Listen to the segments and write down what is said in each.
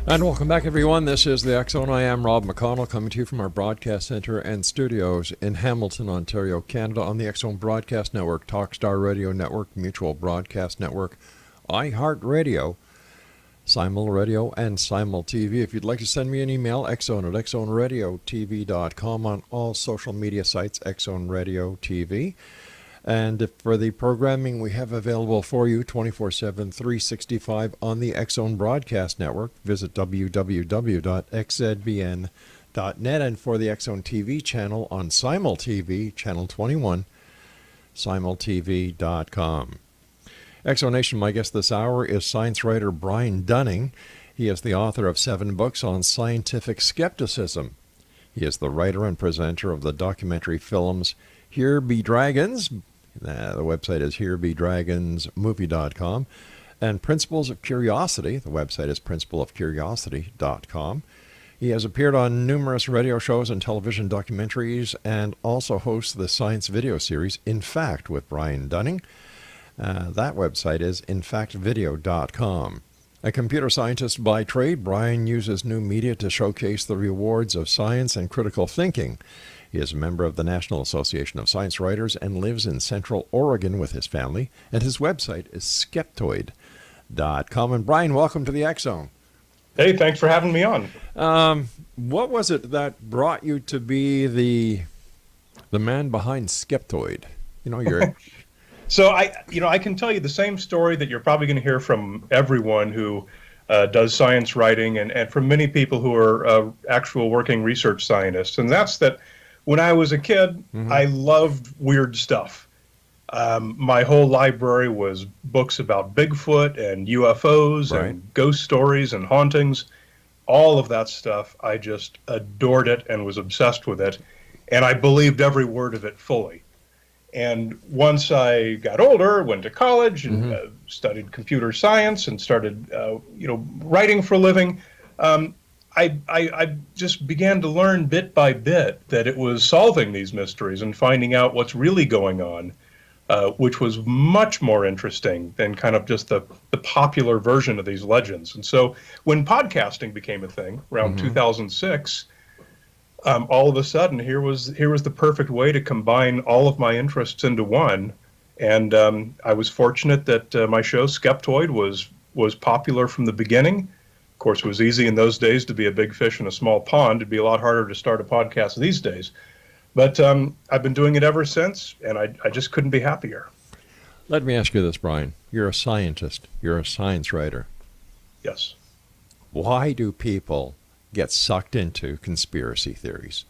And welcome back, everyone. This is the X Zone. I am Rob McConnell, coming to you from our broadcast center and studios in Hamilton, Ontario, Canada, on the X Zone Broadcast Network, Talkstar Radio Network, Mutual Broadcast Network, iHeartRadio, Simul Radio, and Simul TV. If you'd like to send me an email, xzone at xzoneradiotv.com, on all social media sites, X Zone Radio TV. And for the programming we have available for you 24/7, 365 on the X Zone Broadcast Network, visit www.xzbn.net. And for the X Zone TV channel on Simul TV, channel 21, simultv.com. X Zone Nation, my guest this hour is science writer Brian Dunning. He is the author of 7 books on scientific skepticism. He is the writer and presenter of the documentary films Here Be Dragons. The website is herebedragonsmovie.com. And Principles of Curiosity. The website is principleofcuriosity.com. He has appeared on numerous radio shows and television documentaries, and also hosts the science video series In Fact with Brian Dunning. That website is infactvideo.com. A computer scientist by trade, Brian uses new media to showcase the rewards of science and critical thinking. He is a member of the National Association of Science Writers and lives in Central Oregon with his family, and his website is Skeptoid.com. And Brian, welcome to the X Zone. Hey, thanks for having me on. What was it that brought you to be the man behind Skeptoid? You're So I can tell you the same story that you're probably going to hear from everyone who does science writing, and from many people who are actual working research scientists. And that's that when I was a kid, I loved weird stuff. My whole library was books about Bigfoot and UFOs and ghost stories and hauntings. All of that stuff, I just adored it and was obsessed with it. And I believed every word of it fully. And once I got older, went to college and studied computer science and started, writing for a living, I just began to learn bit by bit that it was solving these mysteries and finding out what's really going on, which was much more interesting than kind of just the popular version of these legends. And so when podcasting became a thing around 2006, all of a sudden, here was the perfect way to combine all of my interests into one. And I was fortunate that my show, Skeptoid, was popular from the beginning. Of course, it was easy in those days to be a big fish in a small pond. It'd be a lot harder to start a podcast these days. But I've been doing it ever since, and I just couldn't be happier. Let me ask you this, Brian. You're a scientist. You're a science writer. Yes. Why do people get sucked into conspiracy theories?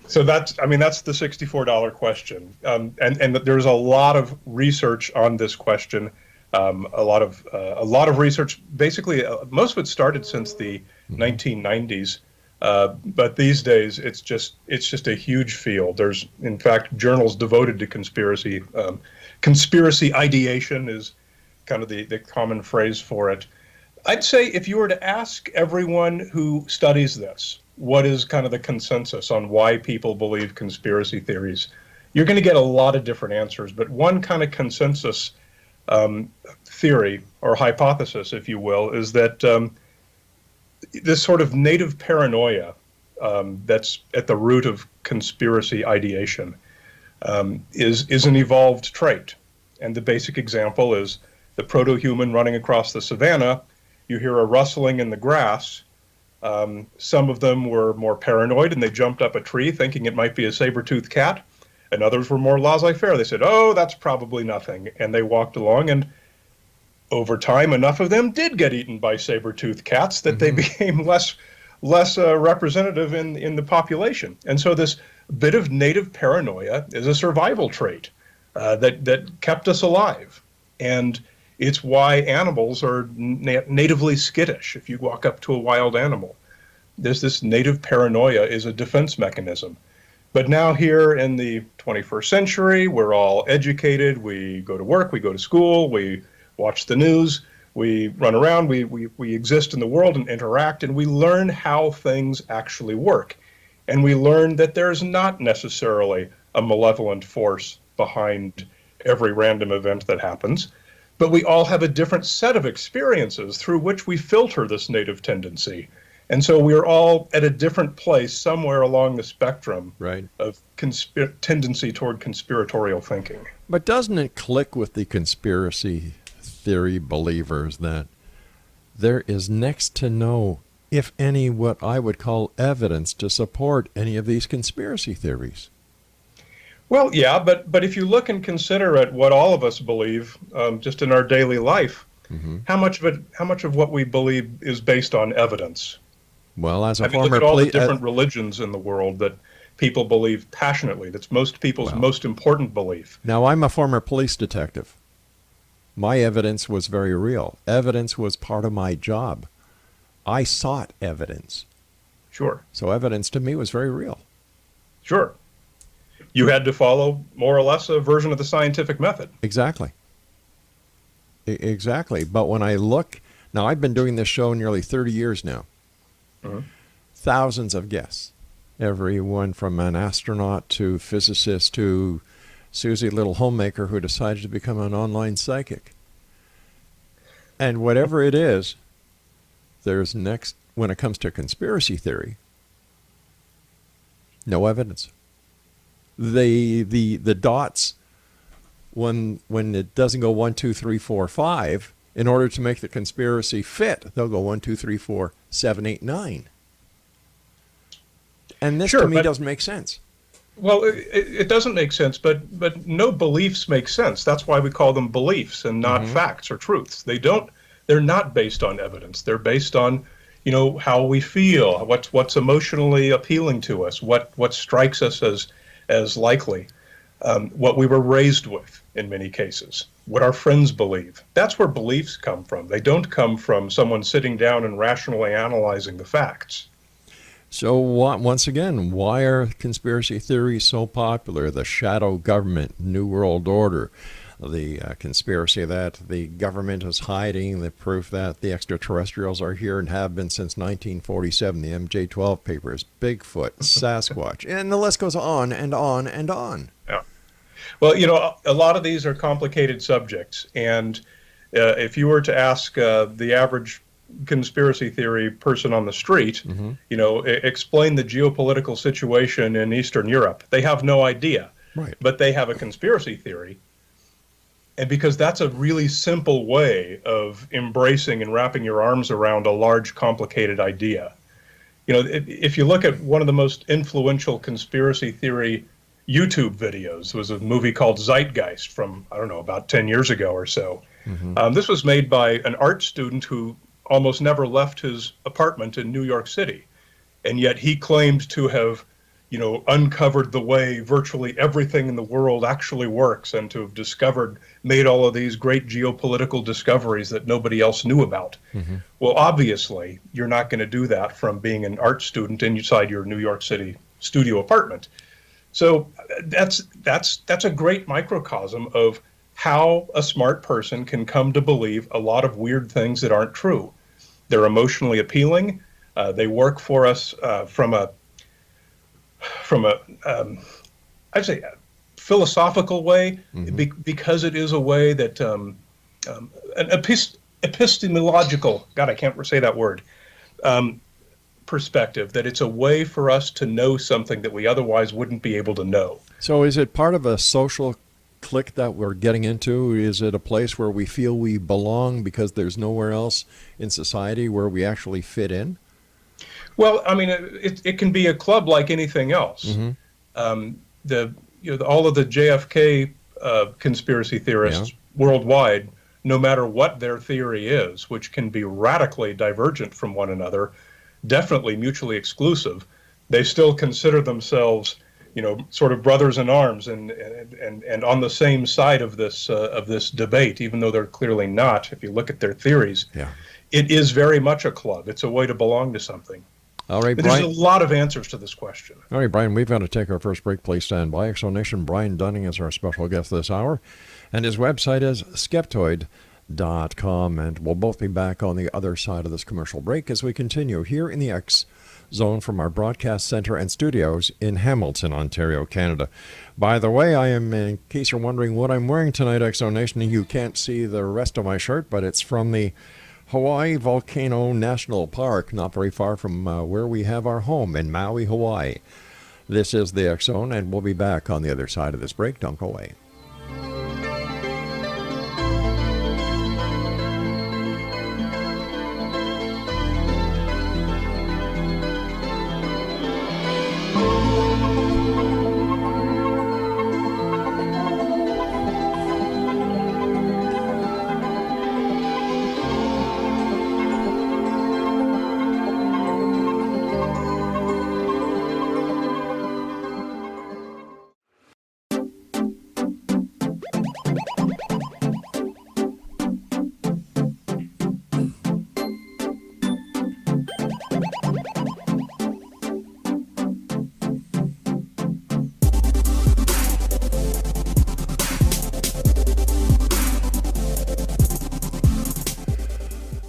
So that's the $64 question, and there's a lot of research on this question, a lot of research. Basically, most of it started since the 1990s, but these days it's just a huge field. There's in fact journals devoted to conspiracy. Conspiracy ideation is kind of the common phrase for it. I'd say if you were to ask everyone who studies this, what is kind of the consensus on why people believe conspiracy theories, you're going to get a lot of different answers. But one kind of consensus theory or hypothesis, if you will, is that this sort of native paranoia that's at the root of conspiracy ideation is an evolved trait. And the basic example is the proto-human running across the savannah. You hear a rustling in the grass. Some of them were more paranoid and they jumped up a tree thinking it might be a saber-toothed cat. And others were more laissez-faire. They said, oh, that's probably nothing. And they walked along, and over time, enough of them did get eaten by saber-toothed cats that they became less representative in the population. And so this bit of native paranoia is a survival trait that kept us alive. And it's why animals are natively skittish. If you walk up to a wild animal, there's this native paranoia is a defense mechanism. But now here in the 21st century, we're all educated. We go to work, we go to school, we watch the news, we run around, we exist in the world and interact, and we learn how things actually work. And we learn that there's not necessarily a malevolent force behind every random event that happens. But we all have a different set of experiences through which we filter this native tendency. And so we're all at a different place somewhere along the spectrum Right. of tendency toward conspiratorial thinking. But doesn't it click with the conspiracy theory believers that there is next to no, if any, what I would call evidence to support any of these conspiracy theories? Well, yeah, but if you look and consider at what all of us believe, just in our daily life, how much of what we believe is based on evidence? Well, as a I mean, look former at all the different religions in the world that people believe passionately. That's most people's most important belief. Now, I'm a former police detective. My evidence was very real. Evidence was part of my job. I sought evidence. Sure. So evidence to me was very real. Sure. You had to follow more or less a version of the scientific method. Exactly. Exactly. But when I look, now I've been doing this show nearly 30 years now. Thousands of guests. Everyone from an astronaut to physicist to Susie Little Homemaker who decided to become an online psychic. And whatever it is, there's next, when it comes to conspiracy theory, no evidence. The dots, when it doesn't go 1, 2, 3, 4, 5, in order to make the conspiracy fit, they'll go 1, 2, 3, 4, 7, 8, 9. And this to me doesn't make sense. Well, it doesn't make sense, but no beliefs make sense. That's why we call them beliefs and not facts or truths. They're not based on evidence. They're based on, how we feel, what's emotionally appealing to us, what strikes us as likely, what we were raised with in many cases, what our friends believe. That's where beliefs come from. They don't come from someone sitting down and rationally analyzing the facts. So once again, why are conspiracy theories so popular? The shadow government, New World Order, the conspiracy that the government is hiding, the proof that the extraterrestrials are here and have been since 1947, the MJ-12 papers, Bigfoot, Sasquatch, and the list goes on and on and on. Yeah. Well, a lot of these are complicated subjects, and if you were to ask the average conspiracy theory person on the street, explain the geopolitical situation in Eastern Europe, they have no idea. Right. But they have a conspiracy theory. And because that's a really simple way of embracing and wrapping your arms around a large, complicated idea. If you look at one of the most influential conspiracy theory YouTube videos, was a movie called Zeitgeist from, I don't know, about 10 years ago or so. This was made by an art student who almost never left his apartment in New York City. And yet he claimed to have, uncovered the way virtually everything in the world actually works and to have made all of these great geopolitical discoveries that nobody else knew about. Well, obviously, you're not going to do that from being an art student inside your New York City studio apartment. So that's a great microcosm of how a smart person can come to believe a lot of weird things that aren't true. They're emotionally appealing. They work for us from a I'd say philosophical way, because it is a way that an epistemological, God, I can't say that word, perspective, that it's a way for us to know something that we otherwise wouldn't be able to know. So is it part of a social clique that we're getting into? Is it a place where we feel we belong because there's nowhere else in society where we actually fit in? Well, I mean, it can be a club like anything else. All of the JFK conspiracy theorists worldwide, no matter what their theory is, which can be radically divergent from one another, definitely mutually exclusive, they still consider themselves, sort of brothers in arms and on the same side of this debate, even though they're clearly not. If you look at their theories, it is very much a club. It's a way to belong to something. All right, but Brian. There's a lot of answers to this question. All right, Brian, we've got to take our first break. Please stand by. Exonation Brian Dunning is our special guest this hour, and his website is Skeptoid.com, and we'll both be back on the other side of this commercial break as we continue here in the X zone from our broadcast center and studios in Hamilton, Ontario, Canada. By the way, I am, in case you're wondering what I'm wearing tonight, Exo Nation, you can't see the rest of my shirt, but it's from the Hawaii Volcano National Park, not very far from where we have our home in Maui, Hawaii. This is the X Zone, and we'll be back on the other side of this break. Don't go away.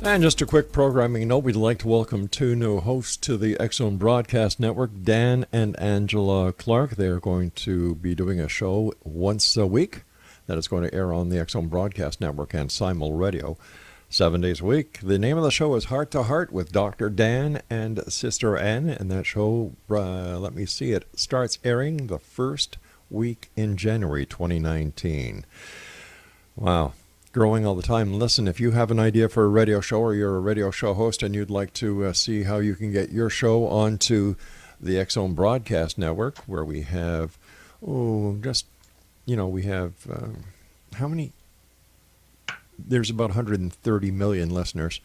And just a quick programming note, we'd like to welcome two new hosts to the X Zone Broadcast Network, Dan and Angela Clark. They are going to be doing a show once a week that is going to air on the X Zone Broadcast Network and Simul Radio 7 days a week. The name of the show is Heart to Heart with Dr. Dan and Sister Ann, and that show, let me see, it starts airing the first week in January 2019. Wow. Growing all the time. Listen, if you have an idea for a radio show or you're a radio show host and you'd like to see how you can get your show onto the X Zone Broadcast Network, where we have, we have, how many? There's about 130 million listeners.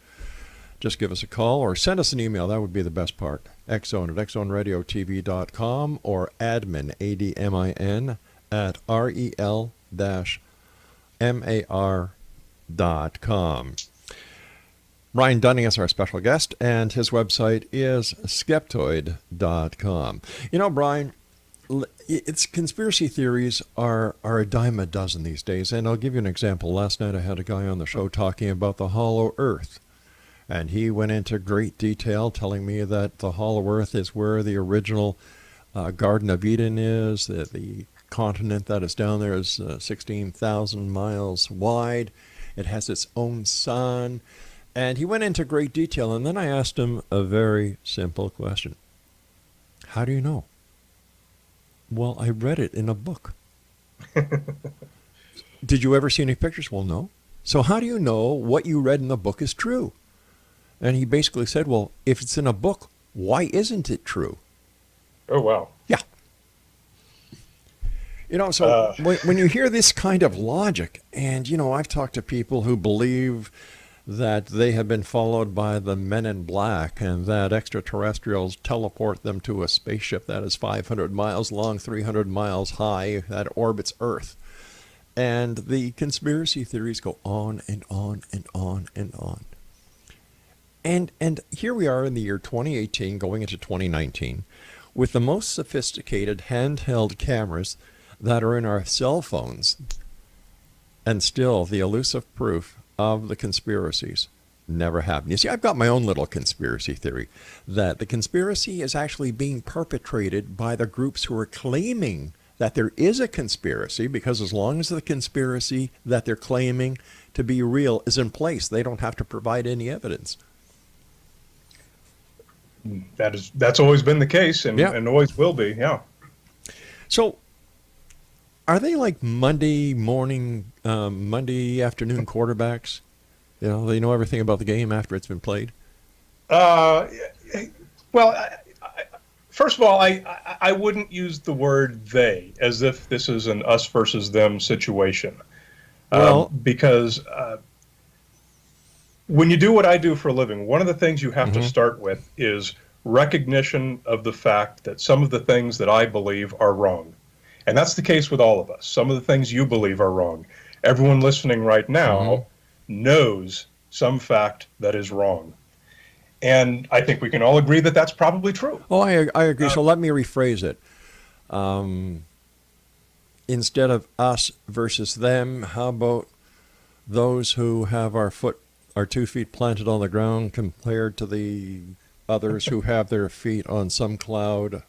Just give us a call or send us an email. That would be the best part. xzone at xzoneradiotv.com or admin, ADMIN, at rel-mar.com. Brian Dunning is our special guest, and his website is Skeptoid.com. You know, Brian, it's conspiracy theories are a dime a dozen these days, and I'll give you an example. Last night I had a guy on the show talking about the hollow earth, and he went into great detail telling me that the hollow earth is where the original Garden of Eden is, the continent that is down there is 16,000 miles wide. It has its own sun. And he went into great detail, and then I asked him a very simple question. How do you know? Well, I read it in a book. Did you ever see any pictures? Well, no. So how do you know what you read in the book is true? And he basically said, well, if it's in a book, why isn't it true? Oh, wow. Yeah. You know, so when you hear this kind of logic, and, you know, I've talked to people who believe that they have been followed by the men in black and that extraterrestrials teleport them to a spaceship that is 500 miles long, 300 miles high, that orbits Earth. And the conspiracy theories go on and on and on and on. And here we are in the year 2018, going into 2019, with the most sophisticated handheld cameras that are in our cell phones, and still the elusive proof of the conspiracies never happened. You see, I've got my own little conspiracy theory that the conspiracy is actually being perpetrated by the groups who are claiming that there is a conspiracy, because as long as the conspiracy that they're claiming to be real is in place, they don't have to provide any evidence. That's always been the case, and always will be, yeah. So, are they like Monday afternoon quarterbacks? You know, they know everything about the game after it's been played? Well, first of all, I wouldn't use the word they as if this is an us versus them situation. Because when you do what I do for a living, one of the things you have to start with is recognition of the fact that some of the things that I believe are wrong. And that's the case with all of us. Some of the things you believe are wrong. Everyone listening right now knows some fact that is wrong. And I think we can all agree that that's probably true. Oh, I agree. So let me rephrase it. Instead of us versus them, how about those who have our 2 feet planted on the ground compared to the others who have their feet on some cloud,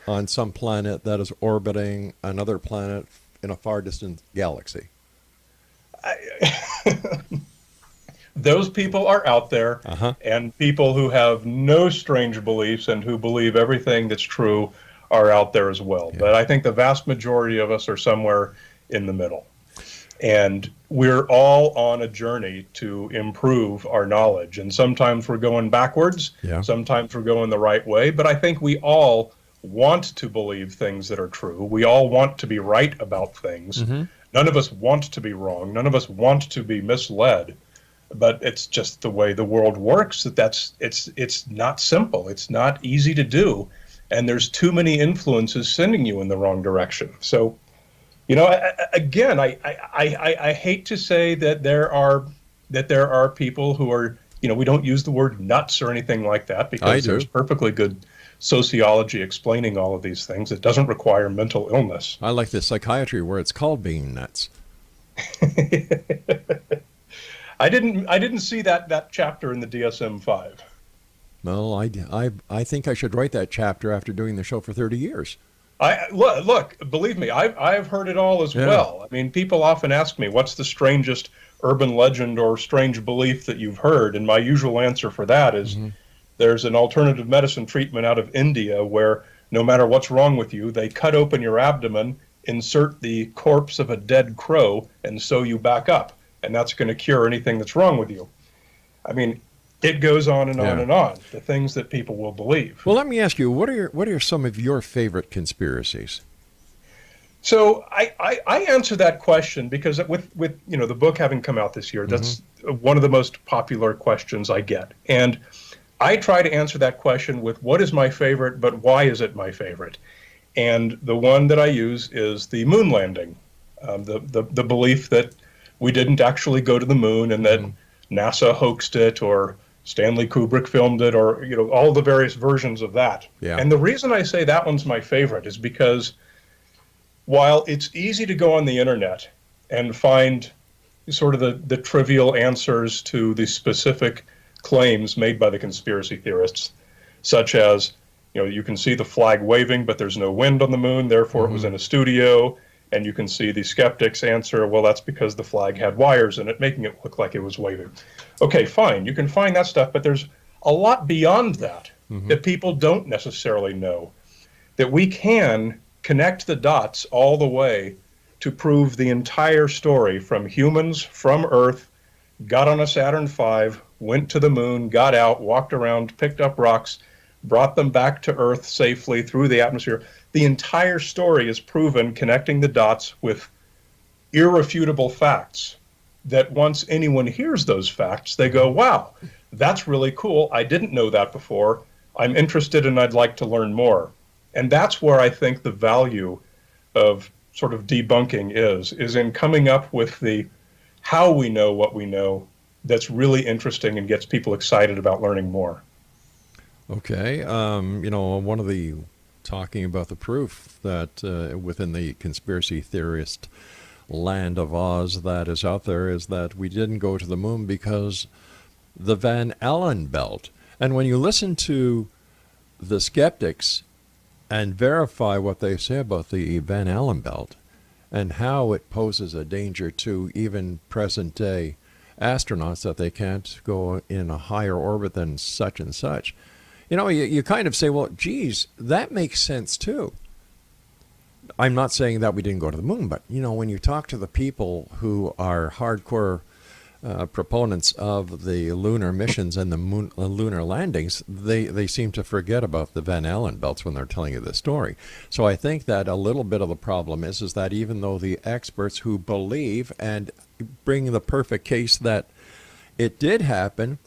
on some planet that is orbiting another planet in a far distant galaxy. Those people are out there, and people who have no strange beliefs and who believe everything that's true are out there as well. Yeah. But I think the vast majority of us are somewhere in the middle. And we're all on a journey to improve our knowledge. And sometimes we're going backwards, sometimes we're going the right way. But I think we all want to believe things that are true. We all want to be right about things. None of us want to be wrong. None of us want to be misled. But it's just the way the world works. It's not simple. It's not easy to do. And there's too many influences sending you in the wrong direction. So, you know, again, I hate to say that there are people who are, you know, we don't use the word nuts or anything like that, because there's perfectly good sociology explaining all of these things. It doesn't require mental illness. I like the psychiatry where it's called being nuts. I didn't see that chapter in the DSM-5. Well, I think I should write that chapter after doing the show for 30 years. Look, believe me, I've heard it all as well. I mean, people often ask me, what's the strangest urban legend or strange belief that you've heard? And my usual answer for that is there's an alternative medicine treatment out of India where no matter what's wrong with you, they cut open your abdomen, insert the corpse of a dead crow, and sew you back up. And that's going to cure anything that's wrong with you. I mean, it goes on and on and on, the things that people will believe. Well, let me ask you, what are some of your favorite conspiracies? So I answer that question because with you know, the book having come out this year, that's one of the most popular questions I get. And I try to answer that question with what is my favorite, but why is it my favorite? And the one that I use is the moon landing, the belief that we didn't actually go to the moon and that NASA hoaxed it, or Stanley Kubrick filmed it, or, you know, all the various versions of that. Yeah. And the reason I say that one's my favorite is because while it's easy to go on the internet and find sort of the trivial answers to the specific claims made by the conspiracy theorists, such as, you know, you can see the flag waving, but there's no wind on the moon, therefore it was in a studio. And you can see the skeptics answer, well, that's because the flag had wires in it, making it look like it was waving. Okay, fine. You can find that stuff, but there's a lot beyond that that people don't necessarily know, that we can connect the dots all the way to prove the entire story from humans from Earth, got on a Saturn V, went to the moon, got out, walked around, picked up rocks, brought them back to Earth safely through the atmosphere. The entire story is proven connecting the dots with irrefutable facts that once anyone hears those facts, they go, wow, that's really cool. I didn't know that before. I'm interested and I'd like to learn more. And that's where I think the value of sort of debunking is in coming up with the how we know what we know that's really interesting and gets people excited about learning more. Okay. You know, one of the talking about the proof that within the conspiracy theorist land of Oz that is out there is that we didn't go to the moon because the Van Allen belt. And when you listen to the skeptics and verify what they say about the Van Allen belt and how it poses a danger to even present day astronauts, that they can't go in a higher orbit than such and such, you know, you kind of say, well, geez, that makes sense too. I'm not saying that we didn't go to the moon, but, you know, when you talk to the people who are hardcore proponents of the lunar missions and the lunar landings, they seem to forget about the Van Allen belts when they're telling you this story. So I think that a little bit of the problem is that even though the experts who believe and bring the perfect case that it did happen,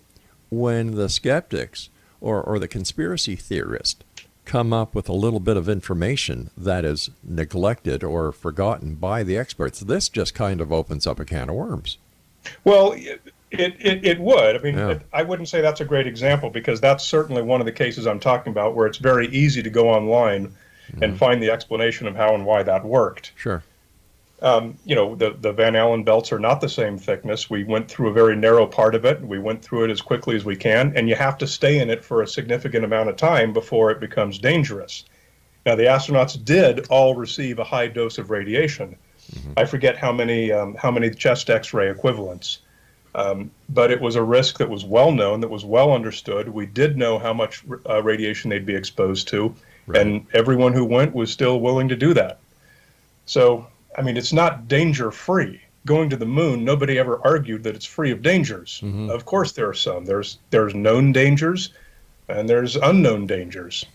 when the skeptics or the conspiracy theorist come up with a little bit of information that is neglected or forgotten by the experts, this just kind of opens up a can of worms. Well, it would. I mean, I wouldn't say that's a great example, because that's certainly one of the cases I'm talking about where it's very easy to go online and find the explanation of how and why that worked. Sure. The Van Allen belts are not the same thickness. We went through a very narrow part of it. We went through it as quickly as we can, and you have to stay in it for a significant amount of time before it becomes dangerous. Now, the astronauts did all receive a high dose of radiation. I forget how many chest X-ray equivalents, but it was a risk that was well known, that was well understood. We did know how much radiation they'd be exposed to, Right. and everyone who went was still willing to do that. So, I mean, it's not danger-free. Going to the moon, nobody ever argued that it's free of dangers. Of course there are some. There's known dangers, and there's unknown dangers.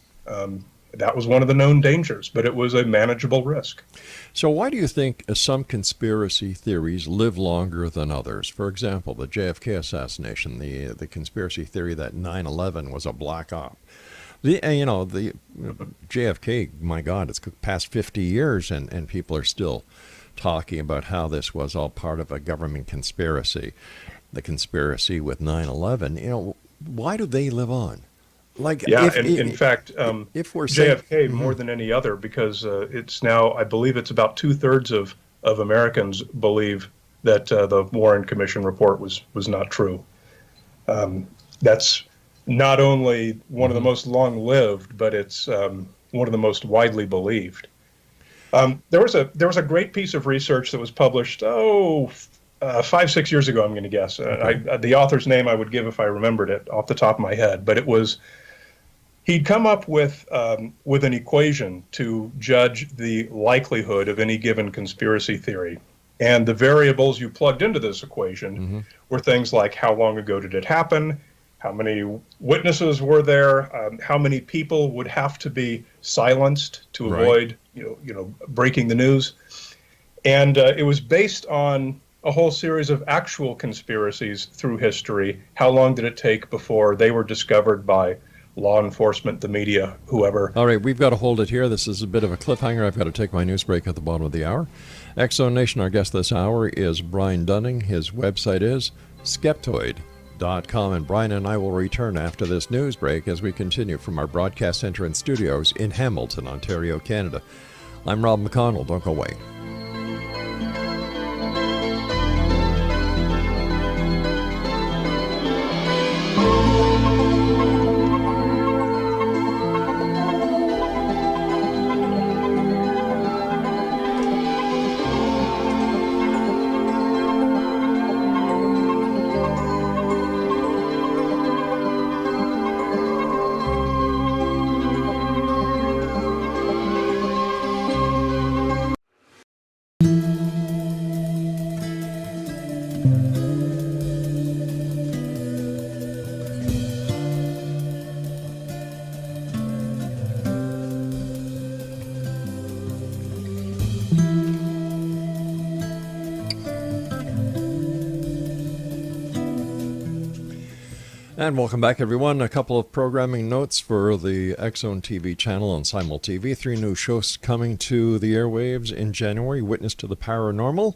That was one of the known dangers, but it was a manageable risk. So why do you think some conspiracy theories live longer than others? For example, the JFK assassination, the conspiracy theory that 9/11 was a black op. The JFK, my God, it's past 50 years, and people are still talking about how this was all part of a government conspiracy. The conspiracy with 9/11, why do they live on? Like, Yeah, in fact, if we're JFK more than any other, because it's now, I believe it's about 2/3 of Americans believe that the Warren Commission report was not true. That's not only one of the most long-lived, but it's one of the most widely believed. There was a great piece of research that was published 5-6 years ago, I'm going to guess. The author's name I would give if I remembered it off the top of my head, but he'd come up with an equation to judge the likelihood of any given conspiracy theory. And the variables you plugged into this equation were things like how long ago did it happen, how many witnesses were there, how many people would have to be silenced to avoid breaking the news. And it was based on a whole series of actual conspiracies through history. How long did it take before they were discovered by law enforcement, the media, whoever? All right, we've got to hold it here. This is a bit of a cliffhanger. I've got to take my news break at the bottom of the hour. X-Zone Nation, our guest this hour is Brian Dunning. His website is Skeptoid.com, and Brian and I will return after this news break as we continue from our broadcast center and studios in Hamilton, Ontario, Canada. I'm Rob McConnell. Don't go away. And welcome back, everyone. A couple of programming notes for the X-Zone TV channel and Simul TV. 3 new shows coming to the airwaves in January: Witness to the Paranormal,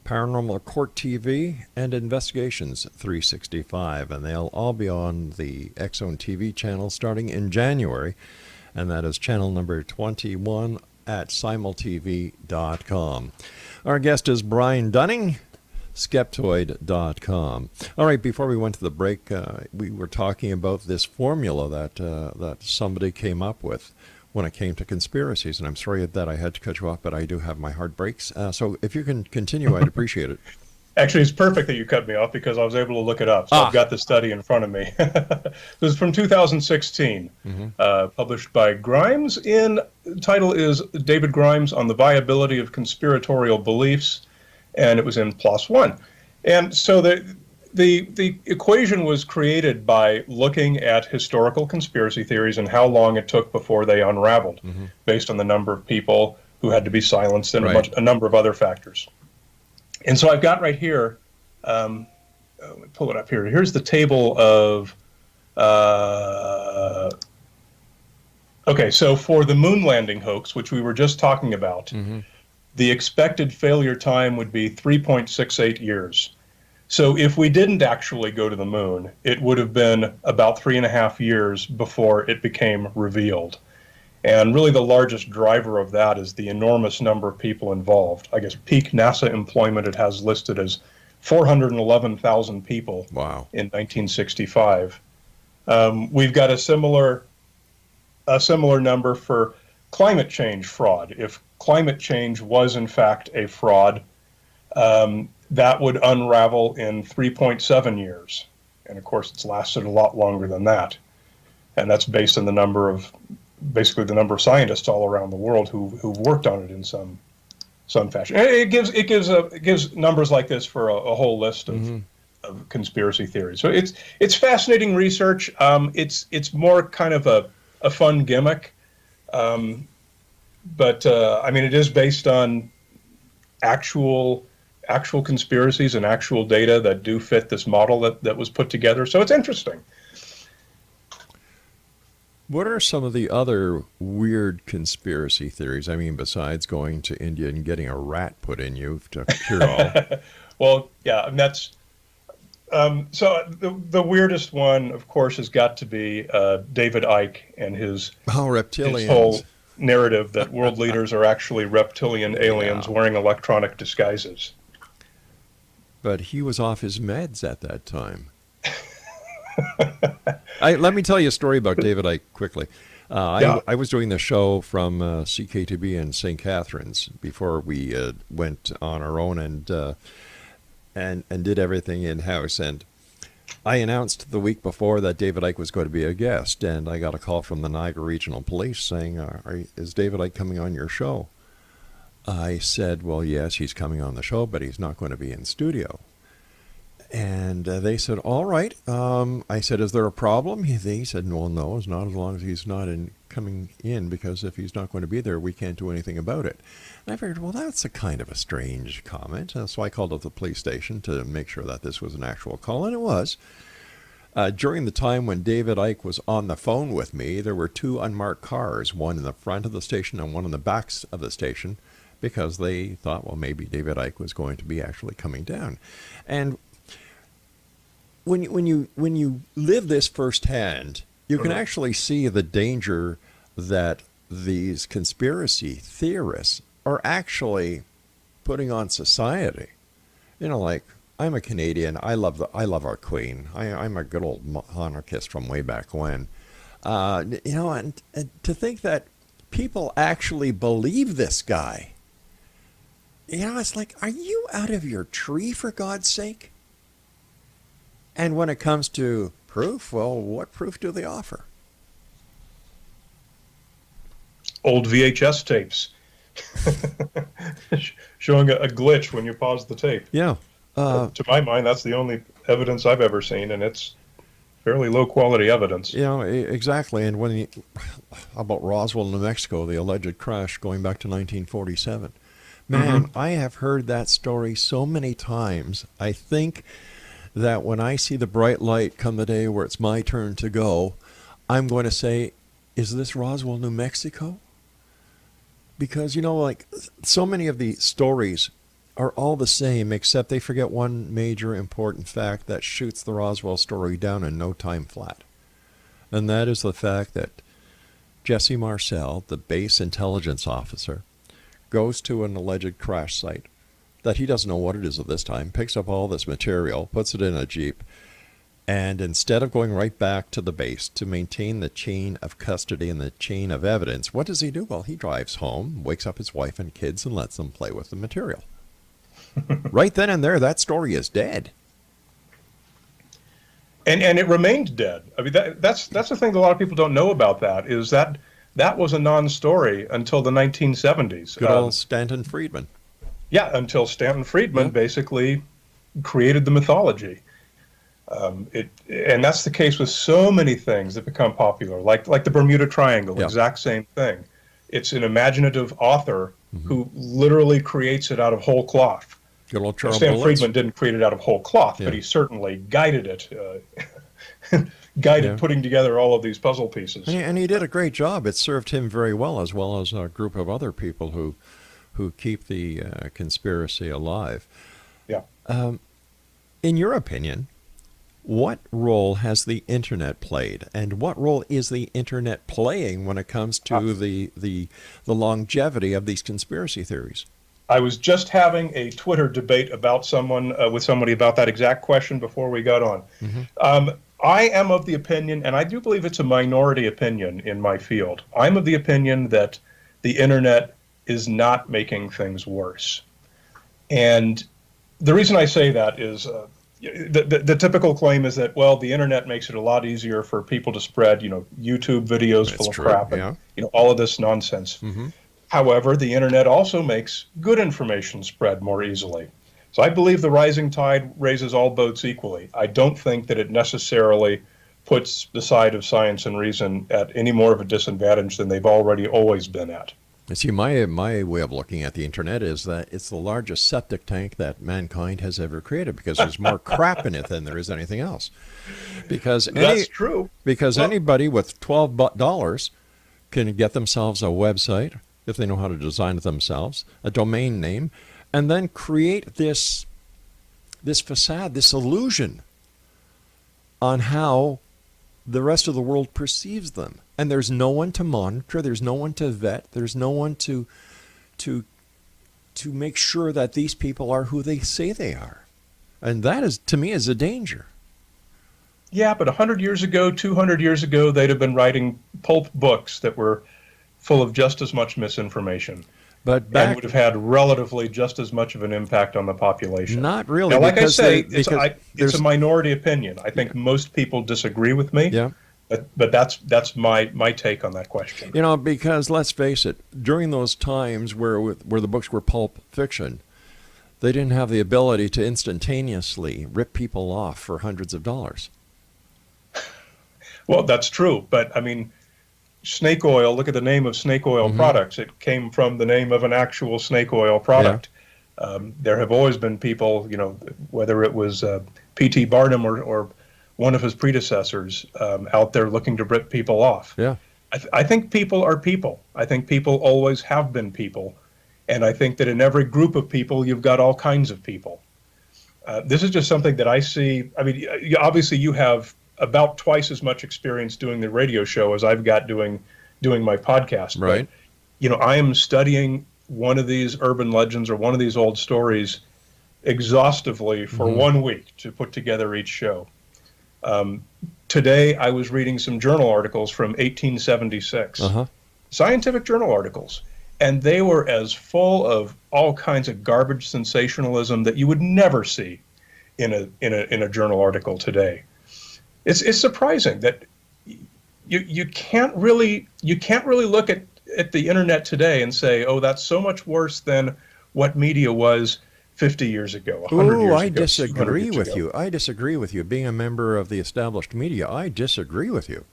Paranormal Court TV, and Investigations 365. And they'll all be on the X-Zone TV channel starting in January. And that is channel number 21 at simultv.com. Our guest is Brian Dunning, Skeptoid.com. All right, before we went to the break, we were talking about this formula that somebody came up with when it came to conspiracies, and I'm sorry that I had to cut you off, but I do have my heart breaks. So if you can continue, I'd appreciate it. Actually, it's perfect that you cut me off because I was able to look it up. So I've got the study in front of me. This is from 2016, published by Grimes. Title is David Grimes on the Viability of Conspiratorial Beliefs, and it was in PLOS One. And so the equation was created by looking at historical conspiracy theories and how long it took before they unraveled, based on the number of people who had to be silenced and a number of other factors. And so I've got right here, let me pull it up here. Here's the table of, okay, so for the moon landing hoax, which we were just talking about, the expected failure time would be 3.68 years. So if we didn't actually go to the moon, it would have been about 3.5 years before it became revealed. And really the largest driver of that is the enormous number of people involved. I guess peak NASA employment it has listed as 411,000 people Wow. in 1965. We've got a similar number for climate change fraud. If climate change was in fact a fraud, that would unravel in 3.7 years. And of course, it's lasted a lot longer than that. And that's based on the number of scientists all around the world who've worked on it in some fashion. And it gives numbers like this for a whole list of conspiracy theories. So it's fascinating research. It's more kind of a fun gimmick, but I mean, it is based on actual conspiracies and actual data that do fit this model that was put together. So it's interesting. What are some of the other weird conspiracy theories? I mean, besides going to India and getting a rat put in you to cure all. Well, yeah, and that's so the weirdest one, of course, has got to be David Icke and his reptilians. His whole narrative that world leaders are actually reptilian aliens wearing electronic disguises. But he was off his meds at that time. Let me tell you a story about David Icke quickly. I was doing the show from CKTB in St. Catharines before we went on our own and did everything in-house. And I announced the week before that David Icke was going to be a guest, and I got a call from the Niagara Regional Police saying, is David Icke coming on your show? I said, well, yes, he's coming on the show, but he's not going to be in studio. And they said, all right. I said, is there a problem? He said, well, no, it's not as long as he's not coming in, because if he's not going to be there, we can't do anything about it. And I figured, well, that's a kind of a strange comment. So I called up the police station to make sure that this was an actual call, and it was. During the time when David Icke was on the phone with me, there were two unmarked cars, one in the front of the station and one in the back of the station, because they thought, well, maybe David Icke was going to be actually coming down. And when you live this firsthand, you can actually see the danger that these conspiracy theorists are actually putting on society. You know, like, I'm a Canadian. I love our Queen. I'm a good old monarchist from way back when. And to think that people actually believe this guy. It's like, are you out of your tree, for God's sake? And when it comes to proof, well, what proof do they offer? Old VHS tapes showing a glitch when you pause the tape. Yeah. To my mind, that's the only evidence I've ever seen, and it's fairly low-quality evidence. Exactly. And about Roswell, New Mexico, the alleged crash going back to 1947. Man, I have heard that story so many times. I think that when I see the bright light come the day where it's my turn to go, I'm going to say, is this Roswell, New Mexico? Because, like, so many of the stories are all the same, except they forget one major important fact that shoots the Roswell story down in no time flat. And that is the fact that Jesse Marcel, the base intelligence officer, goes to an alleged crash site that he doesn't know what it is at this time, picks up all this material, puts it in a Jeep, and instead of going right back to the base to maintain the chain of custody and the chain of evidence, what does he do? Well, he drives home, wakes up his wife and kids, and lets them play with the material. Right then and there, that story is dead. And it remained dead. I mean, that's the thing that a lot of people don't know about that, is that was a non-story until the 1970s. Good old Stanton Friedman. Yeah, until Stanton Friedman basically created the mythology. And that's the case with so many things that become popular, like the Bermuda Triangle, exact same thing. It's an imaginative author who literally creates it out of whole cloth. Good old Charles Stanton Friedman didn't create it out of whole cloth, but he certainly guided it, putting together all of these puzzle pieces. And he did a great job. It served him very well as a group of other people who keep the conspiracy alive. Yeah. In your opinion, What role has the internet played, and what role is the internet playing when it comes to the longevity of these conspiracy theories? I was just having a Twitter debate about with somebody about that exact question before we got on. I am of the opinion, and I do believe it's a minority opinion in my field. I'm of the opinion that the internet is not making things worse. And the reason I say that is the typical claim is that, well, the internet makes it a lot easier for people to spread, YouTube videos full of crap and, all of this nonsense. However, the internet also makes good information spread more easily. So I believe the rising tide raises all boats equally. I don't think that it necessarily puts the side of science and reason at any more of a disadvantage than they've already always been at. You see, my way of looking at the internet is that it's the largest septic tank that mankind has ever created, because there's more crap in it than there is anything else. That's true. Because anybody with $12 can get themselves a website, if they know how to design it themselves, a domain name, and then create this facade, this illusion on how the rest of the world perceives them. And there's no one to monitor, there's no one to vet, there's no one to make sure that these people are who they say they are. And that is, to me, is a danger. Yeah, but 100 years ago, 200 years ago, they'd have been writing pulp books that were full of just as much misinformation. And would have had relatively just as much of an impact on the population. Not really. Now, like I say, it's a minority opinion. I think most people disagree with me. Yeah. But that's my take on that question. Because let's face it, during those times where the books were pulp fiction, they didn't have the ability to instantaneously rip people off for hundreds of dollars. Well, that's true. But I mean, snake oil, look at the name of snake oil products. It came from the name of an actual snake oil product. Yeah. There have always been people, whether it was P.T. Barnum or one of his predecessors out there looking to rip people off. Yeah. I think people are people. I think people always have been people. And I think that in every group of people, you've got all kinds of people. This is just something that I see. I mean, obviously you have about twice as much experience doing the radio show as I've got doing my podcast. Right. But, I am studying one of these urban legends or one of these old stories exhaustively for 1 week to put together each show. Today, I was reading some journal articles from 1876, scientific journal articles, and they were as full of all kinds of garbage sensationalism that you would never see in a journal article today. It's surprising that you can't really look at the internet today and say, oh, that's so much worse than what media was 50 years ago, 100 years ago. I disagree with you. I disagree with you. Being a member of the established media, I disagree with you.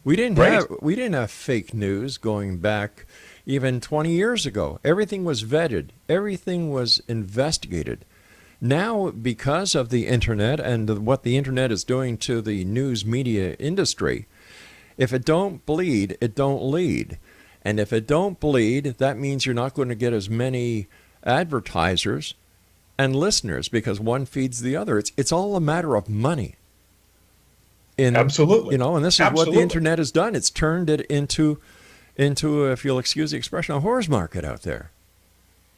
We didn't have fake news going back even 20 years ago. Everything was vetted. Everything was investigated. Now, because of the internet and what the internet is doing to the news media industry, if it don't bleed, it don't lead. And if it don't bleed, that means you're not going to get as many advertisers and listeners, because one feeds the other. It's all a matter of money. Absolutely. And this is what the internet has done. It's turned it into, if you'll excuse the expression, a whore's market out there.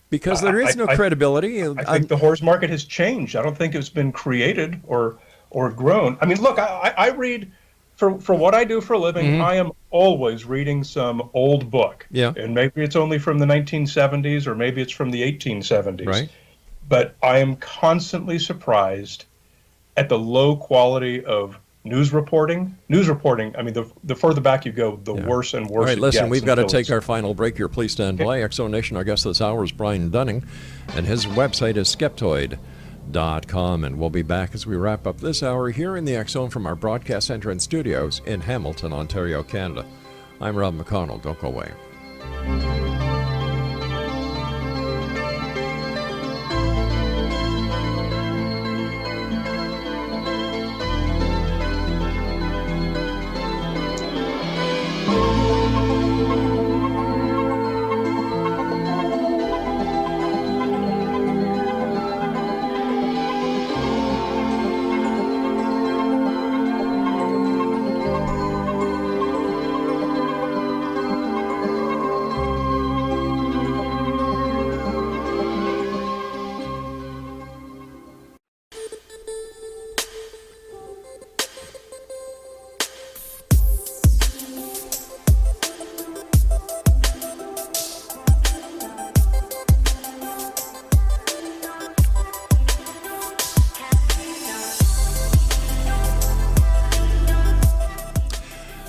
Because there is no credibility. I think the whore's market has changed. I don't think it's been created or grown. I mean, look, I read, for what I do for a living, I am always reading some old book. Yeah. And maybe it's only from the 1970s or maybe it's from the 1870s. Right. But I am constantly surprised at the low quality of news reporting. I mean, the further back you go, the worse and worse. All right, listen, we've got to take our our final break here. Please stand by. Exo Nation, our guest this hour is Brian Dunning, and his website is Skeptoid.com. And we'll be back as we wrap up this hour here in the X Zone from our broadcast center and studios in Hamilton, Ontario, Canada. I'm Rob McConnell. Don't go away.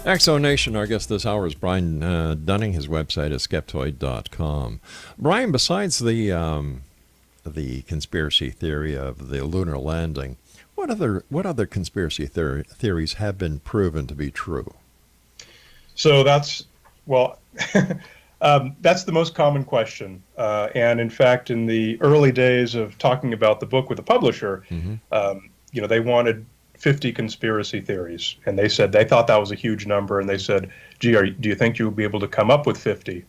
Exonation, our guest this hour is Brian Dunning. His website is Skeptoid.com. Brian, besides the conspiracy theory of the lunar landing, what other conspiracy theories have been proven to be true? So that's the most common question. And in fact, in the early days of talking about the book with the publisher, they wanted 50 conspiracy theories, and they said they thought that was a huge number, and they said, gee, do you think you'll be able to come up with 50?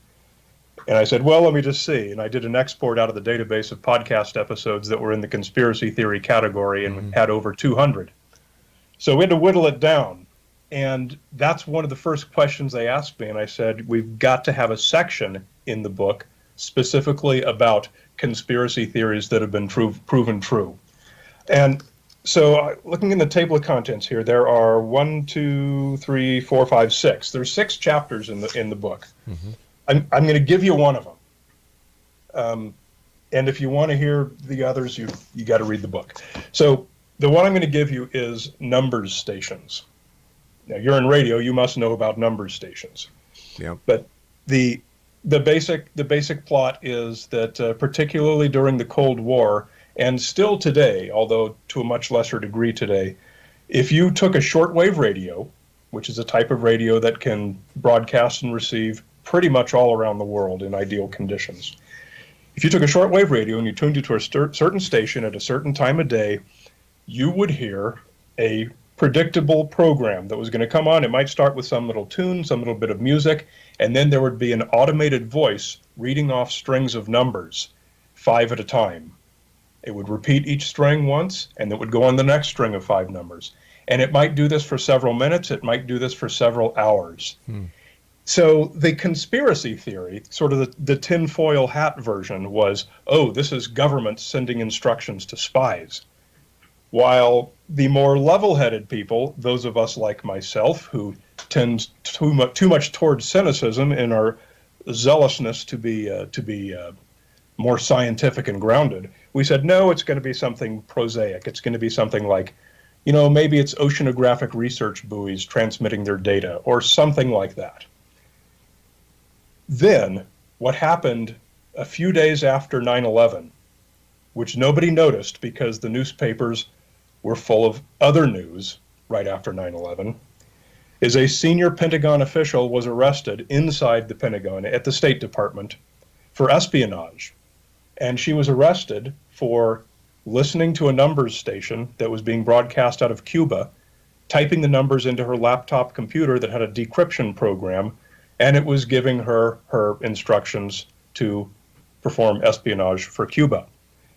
And I said, well, let me just see. And I did an export out of the database of podcast episodes that were in the conspiracy theory category, and had over 200. So we had to whittle it down. And that's one of the first questions they asked me. And I said, we've got to have a section in the book specifically about conspiracy theories that have been proven true. And so looking in the table of contents here, there are 1, 2, 3, 4, 5, 6. There's 6 chapters in the book. I'm going to give you one of them. And if you want to hear the others, you got to read the book. So the one I'm going to give you is numbers stations. Now, you're in radio, you must know about numbers stations. Yeah. But the basic plot is that particularly during the Cold War, and still today, although to a much lesser degree today, if you took a shortwave radio, which is a type of radio that can broadcast and receive pretty much all around the world in ideal conditions. If you took a shortwave radio and you tuned it to a certain station at a certain time of day, you would hear a predictable program that was going to come on. It might start with some little tune, some little bit of music, and then there would be an automated voice reading off strings of numbers, 5 at a time. It would repeat each string once, and it would go on the next string of 5 numbers. And it might do this for several minutes. It might do this for several hours. So the conspiracy theory, sort of the tinfoil hat version, was, oh, this is government sending instructions to spies. While the more level-headed people, those of us like myself, who tend too much towards cynicism in our zealousness to be more scientific and grounded, we said, no, it's going to be something prosaic. It's going to be something like, maybe it's oceanographic research buoys transmitting their data or something like that. Then, what happened a few days after 9/11, which nobody noticed because the newspapers were full of other news right after 9/11, is a senior Pentagon official was arrested inside the Pentagon at the State Department for espionage. And she was arrested for listening to a numbers station that was being broadcast out of Cuba, typing the numbers into her laptop computer that had a decryption program, and it was giving her instructions to perform espionage for Cuba.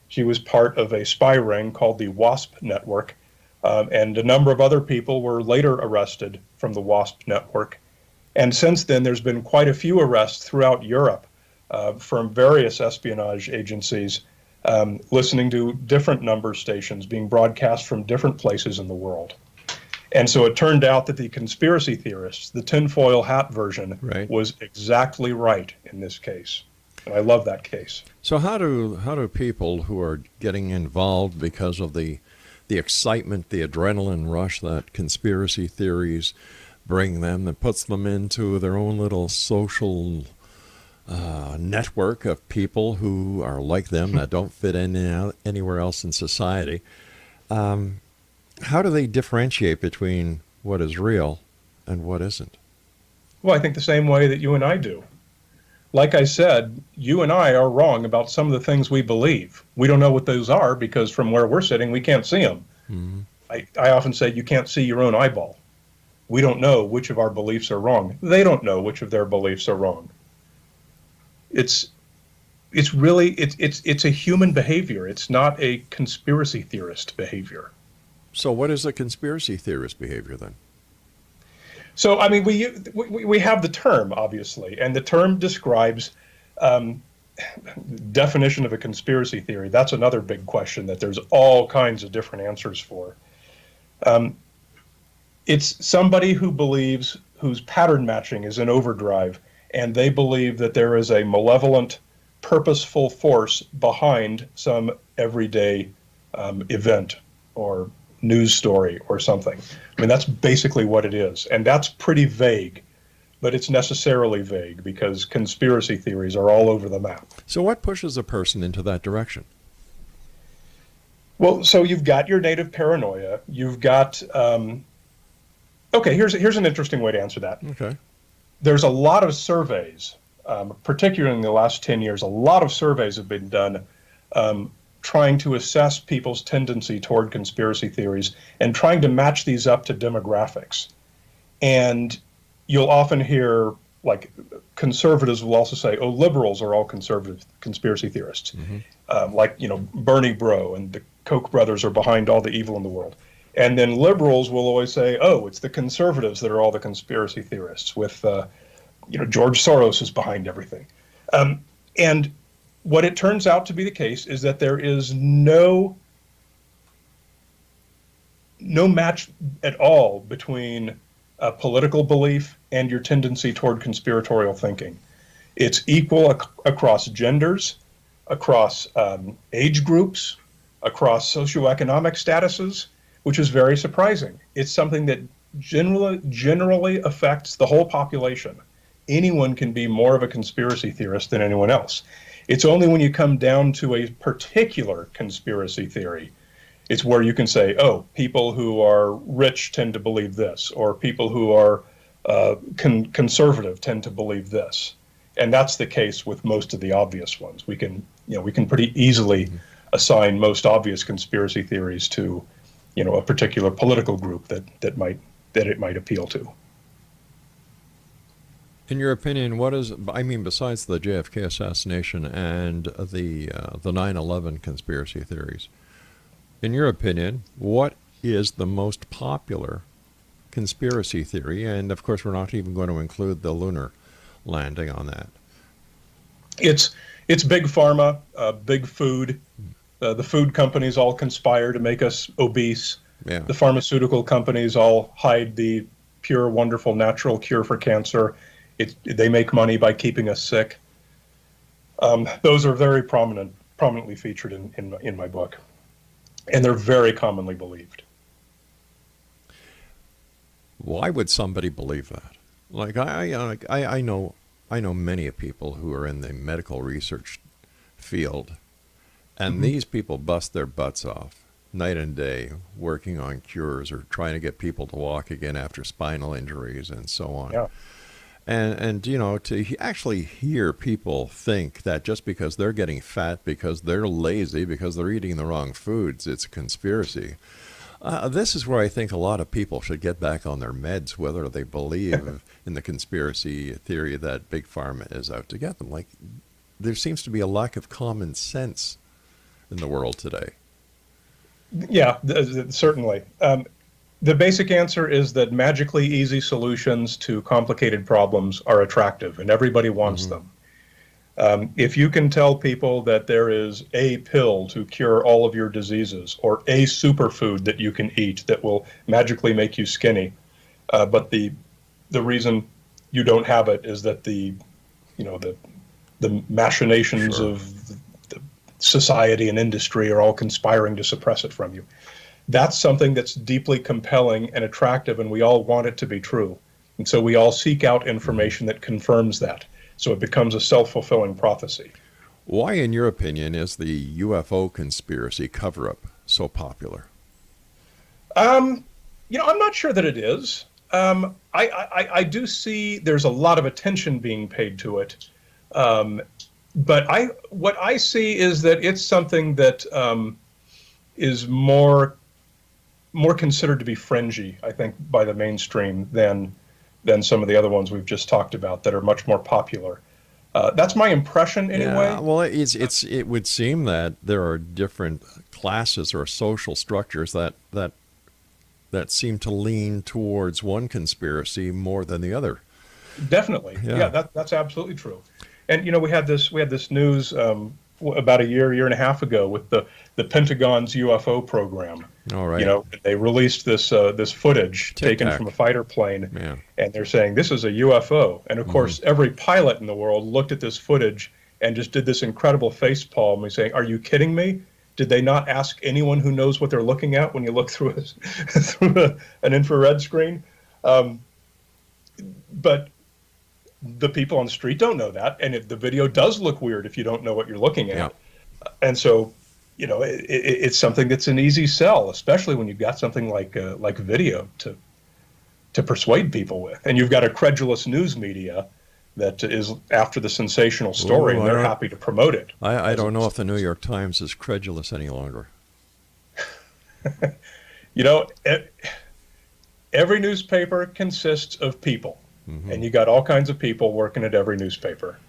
She was part of a spy ring called the WASP network, and a number of other people were later arrested from the WASP network. And since then, there's been quite a few arrests throughout Europe from various espionage agencies listening to different number stations being broadcast from different places in the world. And so it turned out that the conspiracy theorists, the tinfoil hat version, was exactly right in this case. And I love that case. So how do people who are getting involved because of the excitement, the adrenaline rush that conspiracy theories bring them, that puts them into their own little social network of people who are like them, that don't fit in anywhere else in society, how do they differentiate between what is real and what isn't? Well, I think the same way that you and I do. Like I said, you and I are wrong about some of the things we believe. We don't know what those are because from where we're sitting, we can't see them. I often say you can't see your own eyeball. We don't know which of our beliefs are wrong. They don't know which of their beliefs are wrong. It's a human behavior. It's not a conspiracy theorist behavior. So what is a conspiracy theorist behavior then? So, I mean, we have the term, obviously, and the term describes definition of a conspiracy theory. That's another big question that there's all kinds of different answers for. It's somebody who believes, whose pattern matching is in overdrive, and they believe that there is a malevolent, purposeful force behind some everyday event or news story or something. I mean, that's basically what it is. And that's pretty vague, but it's necessarily vague because conspiracy theories are all over the map. So what pushes a person into that direction? Well, so you've got your native paranoia. You've got, okay, here's an interesting way to answer that. Okay. There's a lot of surveys, particularly in the last 10 years, a lot of surveys have been done trying to assess people's tendency toward conspiracy theories and trying to match these up to demographics. And you'll often hear, like, conservatives will also say, oh, liberals are all conservative conspiracy theorists. Like, Bernie Bro and the Koch brothers are behind all the evil in the world. And then liberals will always say, oh, it's the conservatives that are all the conspiracy theorists with, George Soros is behind everything. And what it turns out to be the case is that there is no match at all between political belief and your tendency toward conspiratorial thinking. It's equal across genders, across age groups, across socioeconomic statuses, which is very surprising. It's something that generally affects the whole population. Anyone can be more of a conspiracy theorist than anyone else. It's only when you come down to a particular conspiracy theory, it's where you can say, oh, people who are rich tend to believe this, or people who are conservative tend to believe this. And that's the case with most of the obvious ones. We can pretty easily assign most obvious conspiracy theories to, a particular political group that it might appeal to. In your opinion, besides the JFK assassination and the 9/11 conspiracy theories, in your opinion, what is the most popular conspiracy theory? And of course, we're not even going to include the lunar landing on that. It's big pharma, big food. The food companies all conspire to make us obese. Yeah. The pharmaceutical companies all hide the pure, wonderful, natural cure for cancer. They make money by keeping us sick. Those are very prominently featured in my book, and they're very commonly believed. Why would somebody believe that? Like I know many people who are in the medical research field, and these people bust their butts off night and day working on cures or trying to get people to walk again after spinal injuries and so on. Yeah. And to actually hear people think that just because they're getting fat, because they're lazy, because they're eating the wrong foods, it's a conspiracy. This is where I think a lot of people should get back on their meds, whether they believe in the conspiracy theory that Big Pharma is out to get them. Like, there seems to be a lack of common sense in the world today. Yeah, certainly. The basic answer is that magically easy solutions to complicated problems are attractive, and everybody wants them. If you can tell people that there is a pill to cure all of your diseases, or a superfood that you can eat that will magically make you skinny, but the reason you don't have it is that the machinations Sure. of the society and industry are all conspiring to suppress it from you. That's something that's deeply compelling and attractive, and we all want it to be true. And so we all seek out information that confirms that. So it becomes a self-fulfilling prophecy. Why, in your opinion, is the UFO conspiracy cover-up so popular? I'm not sure that it is. I do see there's a lot of attention being paid to it. But what I see is that it's something that is more considered to be fringy, I think, by the mainstream than some of the other ones we've just talked about that are much more popular. That's my impression, anyway. Yeah, well, it would seem that there are different classes or social structures that seem to lean towards one conspiracy more than the other. Definitely, yeah, that's absolutely true. And we had this news about a year and a half ago with the Pentagon's UFO program. All right. They released this footage taken from a fighter plane, and they're saying this is a UFO. And of course, every pilot in the world looked at this footage and just did this incredible facepalm, saying, "Are you kidding me? Did they not ask anyone who knows what they're looking at when you look through, an infrared screen? But the people on the street don't know that, and the video does look weird if you don't know what you're looking at. Yeah. And so, it's something that's an easy sell, especially when you've got something like video to persuade people with, and you've got a credulous news media that is after the sensational story, and they're happy to promote it. I don't know if the New York Times is credulous any longer. Every newspaper consists of people, and you got all kinds of people working at every newspaper.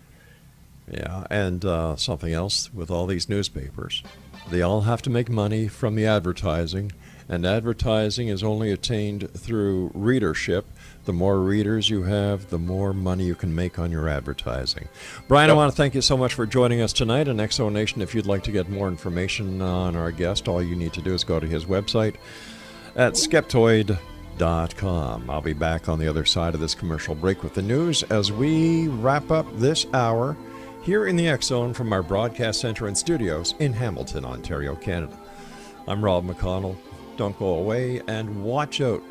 Yeah, and something else with all these newspapers, they all have to make money from the advertising, and advertising is only attained through readership. The more readers you have, the more money you can make on your advertising. Brian, I want to thank you so much for joining us tonight. And XO Nation, if you'd like to get more information on our guest, all you need to do is go to his website at Skeptoid.com. I'll be back on the other side of this commercial break with the news as we wrap up this hour here in the X Zone from our broadcast center and studios in Hamilton, Ontario, Canada. I'm Rob McConnell. Don't go away and watch out.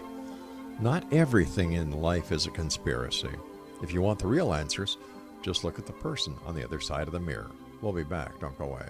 Not everything in life is a conspiracy. If you want the real answers, just look at the person on the other side of the mirror. We'll be back. Don't go away.